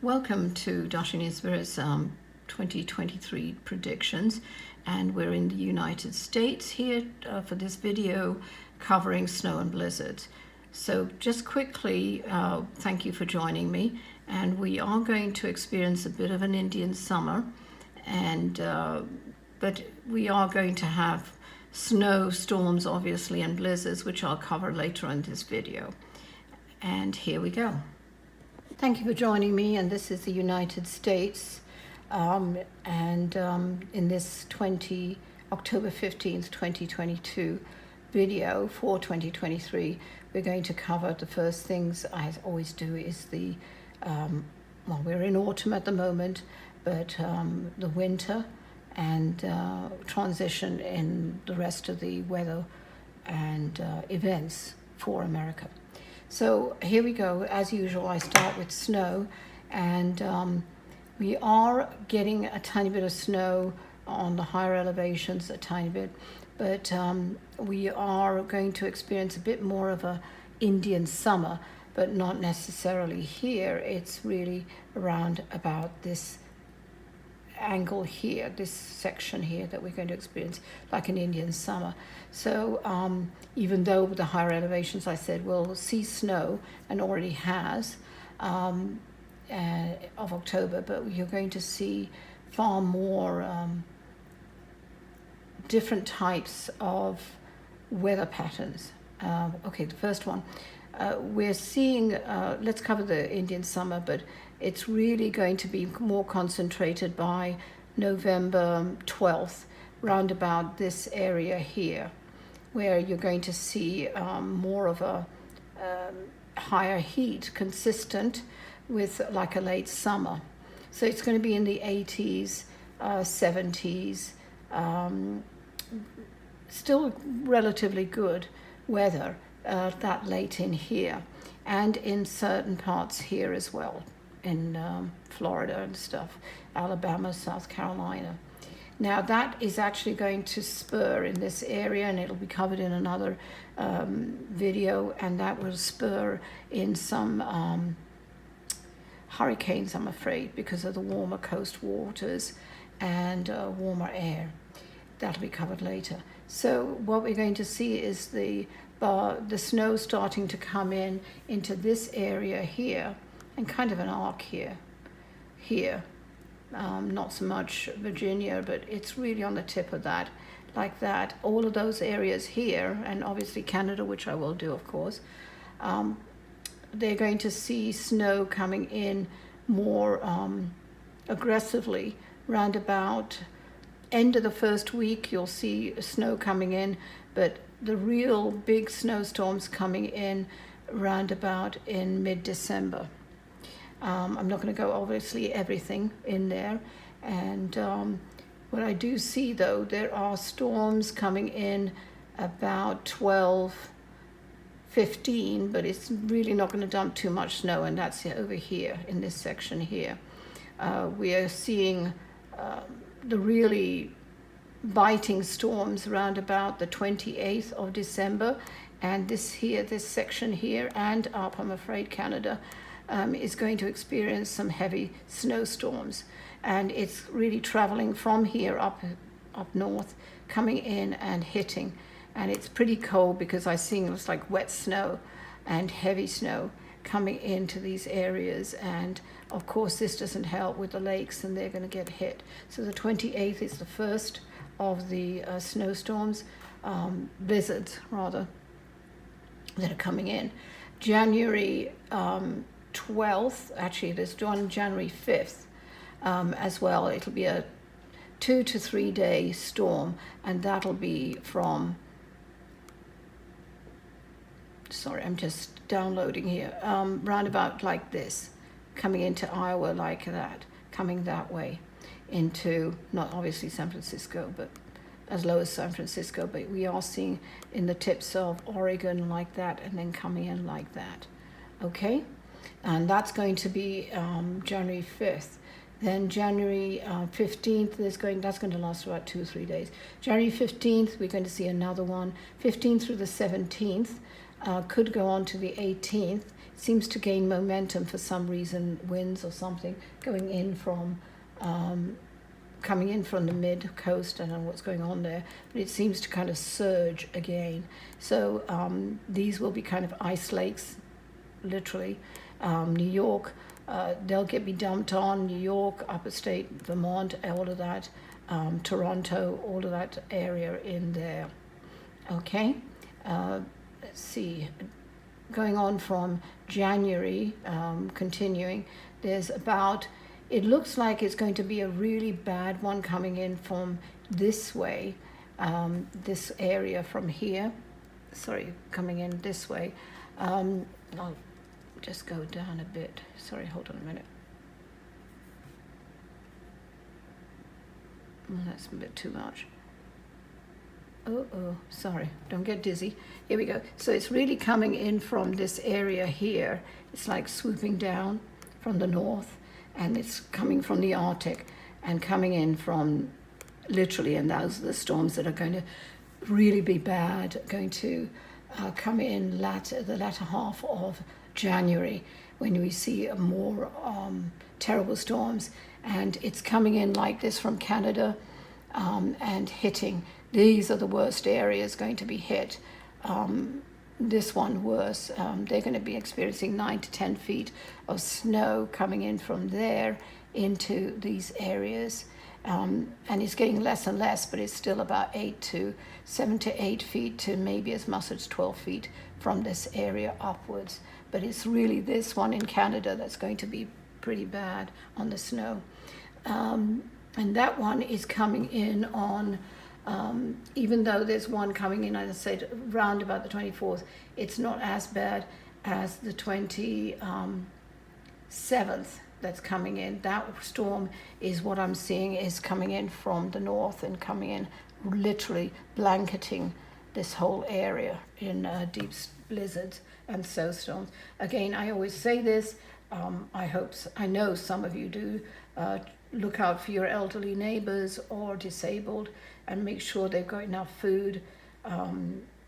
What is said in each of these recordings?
Welcome to Darshini Spirit's 2023 predictions, and we're in the United States here for this video covering snow and blizzards. So just quickly, thank you for joining me, and we are going to experience a bit of an Indian summer, and but we are going to have snow storms obviously and blizzards, which I'll cover later in this video. And here we go. Thank you for joining me, and this is the United States, in this October 15th, 2022 video for 2023, we're going to cover the first things I always do is the, well, we're in autumn at the moment, but the winter and transition in the rest of the weather and events for America. So here we go. As usual, I start with snow, and we are getting a tiny bit of snow on the higher elevations, a tiny bit, but we are going to experience a bit more of a Indian summer, but not necessarily here. It's really around about this angle here, this section here, that we're going to experience like an Indian summer. So even though the higher elevations, I said, will see snow and already has of October, but you're going to see far more different types of weather patterns. Okay, the first one, we're seeing, let's cover the Indian summer, but it's really going to be more concentrated by November 12th, round about this area here, where you're going to see more of a higher heat, consistent with like a late summer. So it's going to be in the 80s, 70s, still relatively good weather that late in here, and in certain parts here as well, in Florida and stuff, Alabama, South Carolina. Now that is actually going to spur in this area, and it'll be covered in another video, and that will spur in some hurricanes, I'm afraid, because of the warmer coast waters and warmer air. That'll be covered later. So what we're going to see is the snow starting to come into this area here, and kind of an arc here. Not so much Virginia, but it's really on the tip of that, like that. All of those areas here, and obviously Canada, which I will do, of course, they're going to see snow coming in more aggressively. Round about end of the first week, you'll see snow coming in, but the real big snowstorms coming in round about in mid-December. I'm not going to go obviously everything in there, and what I do see though, there are storms coming in about 12, 15, but it's really not going to dump too much snow, and that's over here in this section here. We are seeing the really biting storms around about the 28th of December, and this section here and up, I'm afraid, Canada is going to experience some heavy snowstorms, and it's really traveling from here up north, coming in and hitting, and it's pretty cold because I see it's like wet snow and heavy snow coming into these areas, and of course this doesn't help with the lakes, and they're going to get hit. So the 28th is the first of the snowstorms, blizzards rather, that are coming in. January 12th, actually there's one January 5th as well. It'll be a 2 to 3 day storm, and that'll be from, sorry, I'm just downloading here, round about like this, coming into Iowa like that, coming that way into, not obviously San Francisco, but as low as San Francisco, but we are seeing in the tips of Oregon like that, and then coming in like that. Okay, and that's going to be January 5th. Then January 15th, that's going to last about 2 or 3 days. January 15th, we're going to see another one. 15th through the 17th, could go on to the 18th. seems to gain momentum for some reason, winds or something, going in from, coming in from the mid coast. I don't know what's going on there, but it seems to kind of surge again. So these will be kind of ice lakes, literally. New York, they'll be dumped on. New York, upper state, Vermont, all of that, Toronto, all of that area in there. Okay, let's see. Going on from January, continuing, there's about, it looks like it's going to be a really bad one coming in from this way, this area from here. Sorry, coming in this way. I'll just go down a bit. Sorry, hold on a minute. That's a bit too much. Oh, sorry, don't get dizzy. Here we go. So it's really coming in from this area here. It's like swooping down from the north, and it's coming from the Arctic and coming in from literally, and those are the storms that are going to really be bad, going to come in the latter half of January, when we see more terrible storms. And it's coming in like this from Canada and hitting. These are the worst areas going to be hit. This one worse. They're going to be experiencing 9 to 10 feet of snow coming in from there into these areas. And it's getting less and less, but it's still about 7 to 8 feet to maybe as much as 12 feet from this area upwards. But it's really this one in Canada that's going to be pretty bad on the snow. And that one is coming in on, even though there's one coming in, as I said, round about the 24th, it's not as bad as the 27th that's coming in. That storm is what I'm seeing is coming in from the north and coming in, literally blanketing this whole area in deep blizzards and snowstorms. Again, I always say this, I know some of you do, look out for your elderly neighbors or disabled and make sure they've got enough food.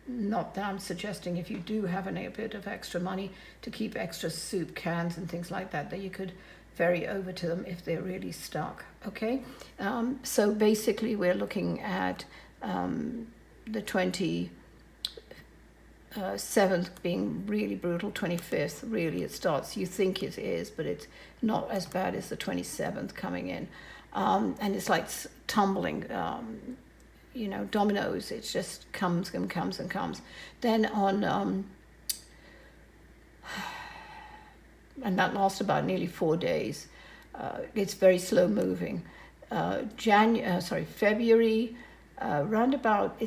Not that I'm suggesting if you do have a bit of extra money to keep extra soup cans and things like that, that you could ferry over to them if they're really stuck, okay? So basically we're looking at the 27th being really brutal, 25th really it starts, you think it is, but it's not as bad as the 27th coming in. And it's like tumbling, dominoes. It just comes and comes and comes. Then on, and that lasts about nearly 4 days. It's very slow moving. February, roundabout,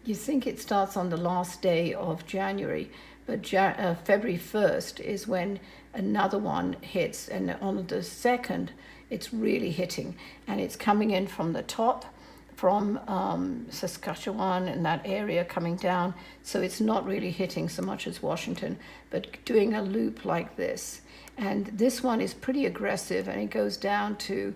you think it starts on the last day of January, but February 1st is when another one hits, and on the 2nd, it's really hitting, and it's coming in from the top, from Saskatchewan and that area coming down, so it's not really hitting so much as Washington, but doing a loop like this. And this one is pretty aggressive, and it goes down to,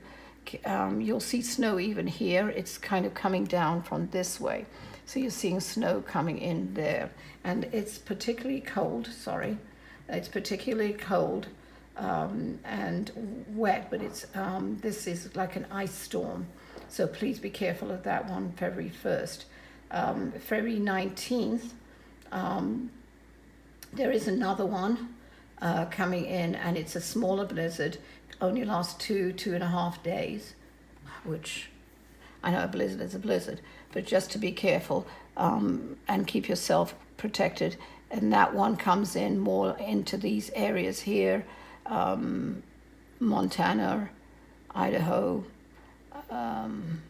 you'll see snow even here. It's kind of coming down from this way. So you're seeing snow coming in there. And it's particularly cold, It's particularly cold and wet, but it's this is like an ice storm. So please be careful of that one, February 1st. February 19th, there is another one coming in, and it's a smaller blizzard, only lasts 2.5 days, which I know a blizzard is a blizzard, but just to be careful and keep yourself protected. And that one comes in more into these areas here, Montana, Idaho, and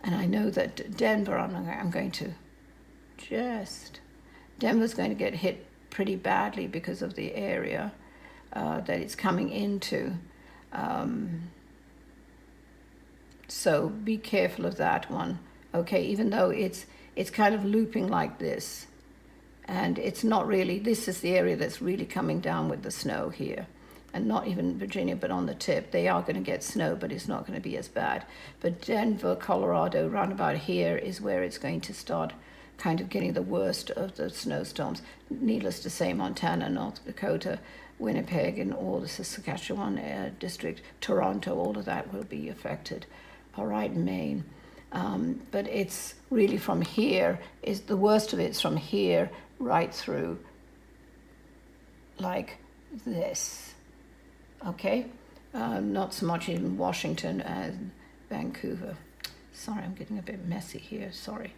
I know that Denver, I'm going to Denver's going to get hit pretty badly because of the area that it's coming into. So be careful of that one, okay? Even though it's kind of looping like this, and it's not really, this is the area that's really coming down with the snow here, and not even Virginia, but on the tip. They are going to get snow, but it's not going to be as bad. But Denver, Colorado, round about here is where it's going to start kind of getting the worst of the snowstorms. Needless to say, Montana, North Dakota, Winnipeg, and all the Saskatchewan district, Toronto, all of that will be affected. All right, Maine. But it's really from here, is the worst of it's from here right through like this. Okay? Not so much in Washington and Vancouver. Sorry, I'm getting a bit messy here, sorry.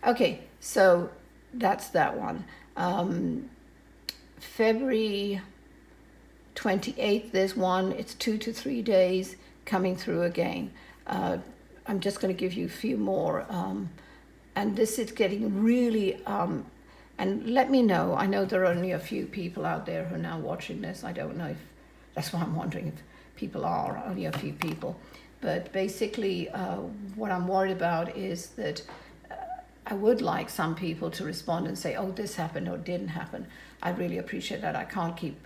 Okay, so that's that one. February 28th, there's one. It's 2 to 3 days coming through again. I'm just going to give you a few more. And this is getting really, and let me know. I know there are only a few people out there who are now watching this. I don't know if, that's why I'm wondering if people are, only a few people. But basically, what I'm worried about is that I would like some people to respond and say, oh, this happened or didn't happen. I really appreciate that. I can't keep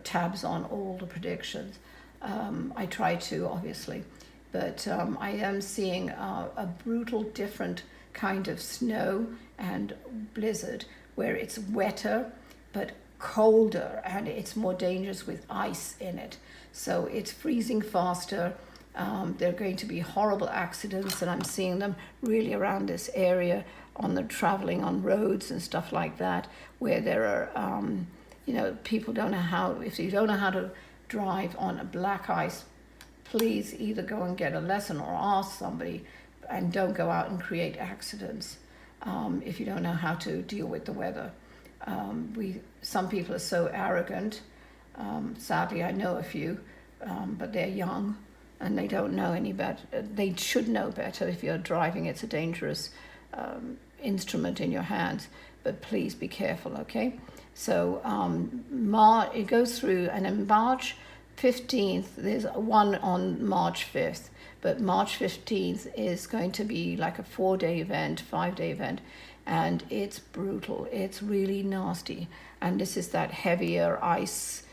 tabs on all the predictions. I try to, obviously. But I am seeing a brutal, different kind of snow and blizzard where it's wetter but colder, and it's more dangerous with ice in it. So it's freezing faster. There are going to be horrible accidents, and I'm seeing them really around this area on the traveling on roads and stuff like that, where there are, people don't know how, if you don't know how to drive on a black ice, please either go and get a lesson or ask somebody, and don't go out and create accidents if you don't know how to deal with the weather. Some people are so arrogant. Sadly, I know a few, but they're young and they don't know any better. They should know better. If you're driving, it's a dangerous instrument in your hands, but please be careful, okay? So it goes through, and in March 15th, there's one on March 5th, but March 15th is going to be like a 4-day event, 5-day event, and it's brutal. It's really nasty. And this is that heavier ice,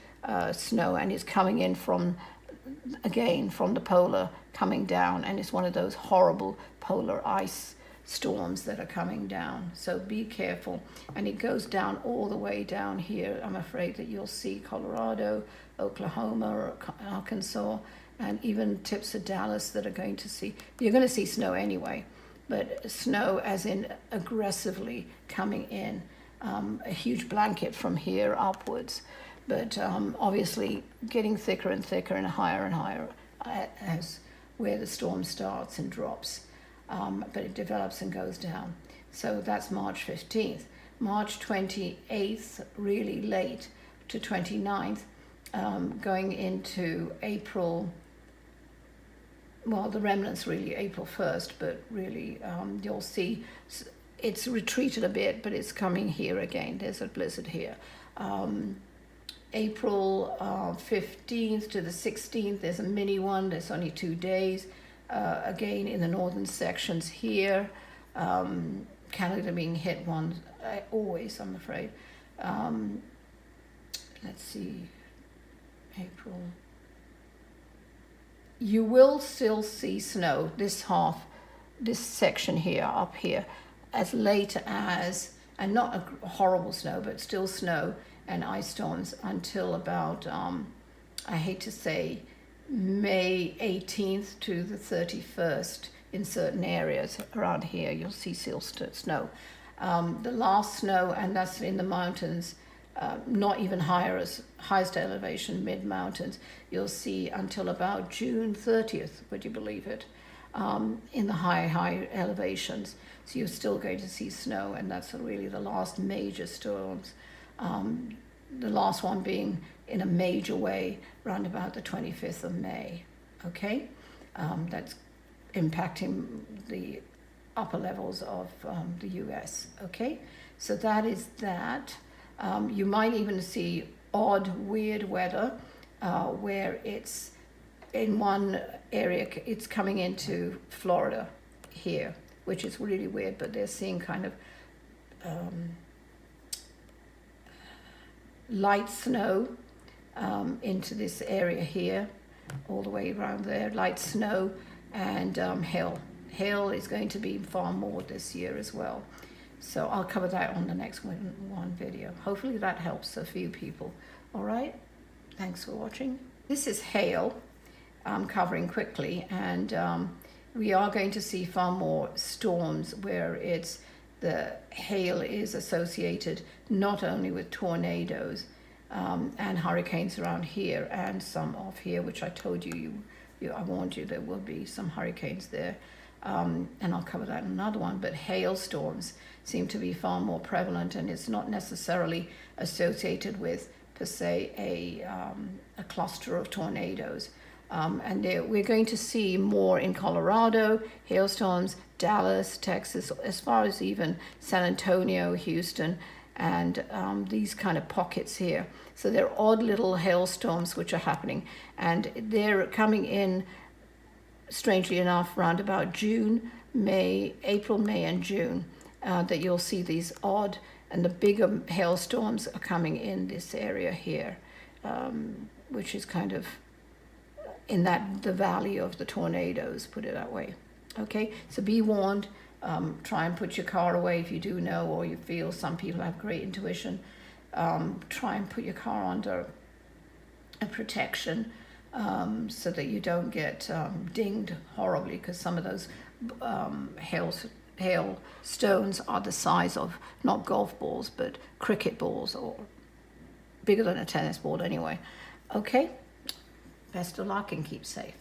snow, and it's coming in from the polar, coming down, and it's one of those horrible polar ice storms that are coming down. So be careful. And it goes down all the way down here. I'm afraid that you'll see Colorado, Oklahoma, or Arkansas, and even tips of Dallas that are going to see, you're going to see snow anyway, but snow as in aggressively coming in, a huge blanket from here upwards, but obviously getting thicker and thicker and higher as where the storm starts and drops, but it develops and goes down. So that's March 15th. March 28th, really late, to 29th, going into April. Well, the remnants really April 1st, but really you'll see it's retreated a bit, but it's coming here again. There's a blizzard here. April 15th to the 16th, there's a mini one. There's only 2 days. Again, in the northern sections here. Canada being hit one, always, I'm afraid. Let's see, April. You will still see snow this section here, up here, as late as, and not a horrible snow, but still snow and ice storms until about, I hate to say, May 18th to the 31st in certain areas around here. You'll see still snow. The last snow, and that's in the mountains, not even highest elevation, mid-mountains, you'll see until about June 30th, would you believe it, in the high elevations. So you're still going to see snow, and that's really the last major storms. The last one being in a major way around about the 25th of May, okay? That's impacting the upper levels of the US, okay? So that is that. You might even see odd, weird weather where it's in one area, it's coming into Florida here, which is really weird, but they're seeing kind of light snow into this area here, all the way around there, light snow and hail. Hail is going to be far more this year as well. So I'll cover that on the next one video. Hopefully that helps a few people. All right, thanks for watching. This is hail. I'm covering quickly, and we are going to see far more storms where the hail is associated not only with tornadoes and hurricanes around here and some off here, which I told you, I warned you there will be some hurricanes there, and I'll cover that in another one. But hailstorms seem to be far more prevalent, and it's not necessarily associated with, per se, a cluster of tornadoes. And we're going to see more in Colorado, hailstorms, Dallas, Texas, as far as even San Antonio, Houston, and these kind of pockets here. So they're odd little hailstorms which are happening, and they're coming in, strangely enough, around about June, May, April, May, and June, that you'll see these odd, and the bigger hailstorms are coming in this area here, which is kind of in the valley of the tornadoes, put it that way. Okay, so be warned. Try and put your car away if you do know, or you feel. Some people have great intuition. Try and put your car under a protection so that you don't get dinged horribly, because some of those hail stones are the size of not golf balls but cricket balls, or bigger than a tennis ball anyway. Okay, best of luck and keep safe.